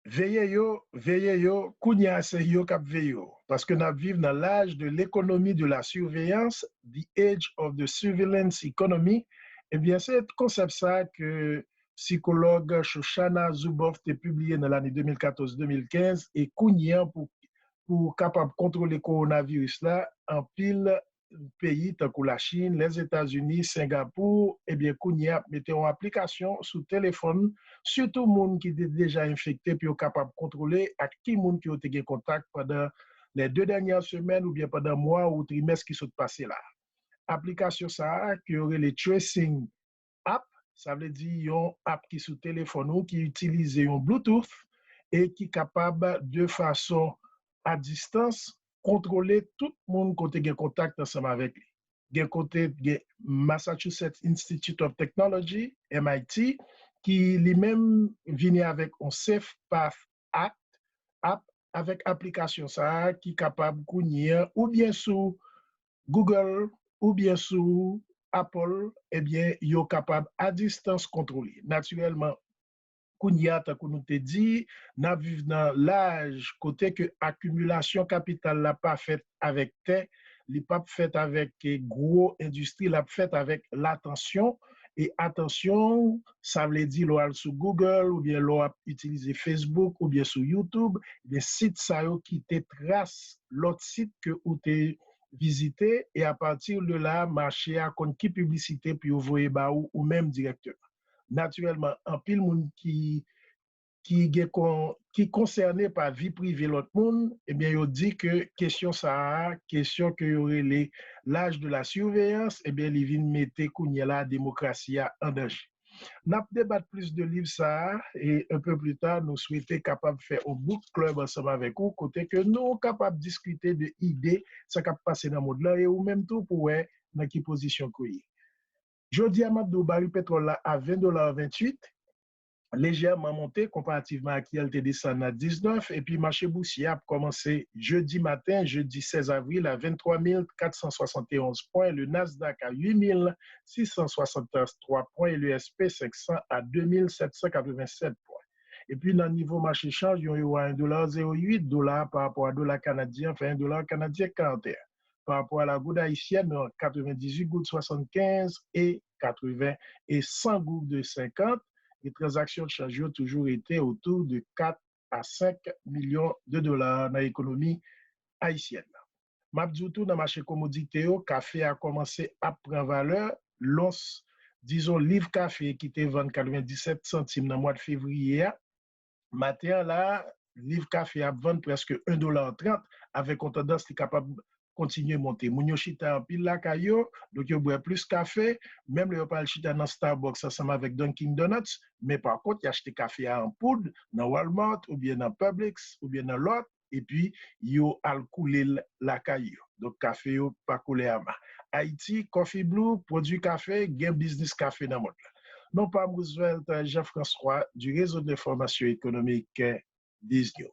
veillez yo, kounya se yo kap veyo. Parce que nous vivons dans l'âge de l'économie de la surveillance, the age of the surveillance economy. Eh bien, c'est un concept ça que psychologue Shoshana Zuboff a publié dans l'année 2014-2015 et kounya pour capable contrôler le coronavirus là en pile pays tant que la Chine, les États-Unis, Singapour, eh bien, Kounia, mettez en application sous téléphone, surtout monde qui est déjà infecté, puis capable de contrôler à qui monde qui a été contact pendant les 2 dernières semaines ou bien pendant mois ou trimestre qui sont passés là. Application ça, qui aurait les tracing app, ça veut dire une app qui sous téléphone ou qui utilise un Bluetooth et qui est capable de façon à distance contrôler tout le monde qui a contact ensemble avec lui. D'un côté, Massachusetts Institute of Technology, MIT, qui lui-même vient avec un Safe Path Act, app avec application ça qui est capable de connaître ou bien sous Google ou bien sous Apple, eh bien, ils sont capables à distance contrôler. Naturellement, Kounia, tant qu'on nous te dit, nous vivons dans l'âge côté que accumulation capitale n'a pas faite avec terre, n'est pas faite avec gros industrie, l'a faite avec l'attention. Et attention, ça veut dire l'on sur Google ou bien l'on utiliser Facebook ou bien sur YouTube, des sites ça qui te trace l'autre site que vous te visité et à partir de là, marcher à compte qui publicité puis vous voyez ou même directeur. Naturellement, un pile monde qui concerné par vie privée l'autre monde, eh bien, il dit que question ça, question que y aurait l'âge de la surveillance, eh bien, il vient mettre la démocratie en danger. Nous débattre plus de livres ça et un peu plus tard, nous souhaitons capable de faire un book club ensemble avec vous, côté que nous sommes capables de discuter de idées, ça qui passer dans le monde là et ou même tout pour voir dans quelle position qu'on est. Jeudi à Mabdou, baril pétrole là à 20,28 $, légèrement monté comparativement à qui elle était descendu à 19 et puis marché boursier a commencé jeudi matin, jeudi 16 avril à 23 471 points, le Nasdaq à 8 663 points et le SP500 à 2 787 points. Et puis dans le niveau marché change, il y a $1,08 par rapport à dollar canadien, enfin $1 canadien 41. Par rapport à la goutte haïtienne, 98 gouttes 75 et 80 et 100 gouttes de 50. Les transactions de change ont toujours été autour de 4 à 5 millions de dollars dans l'économie haïtienne. Mabdoutou dans le marché commodité, café a commencé à prendre valeur. L'os, disons, livre café qui était vendu 97 centimes dans le mois de février. Matin, là, livre café a vendu presque $1,30 avec une tendance qui est capable continuer à monter. Mounio chita en pile la caillou, donc il boit plus café, même le pas chita dans Starbucks ensemble avec Dunkin Donuts, mais par contre, il achète café en poudre dans Walmart ou bien dans Publix ou bien dans l'autre et puis yo al couler la caillou. Donc café yo pas couler à main. Haïti, Coffee Blue, produit café, game business café dans le monde. Non pas Roosevelt, Jean-François du réseau d'information économique Disney.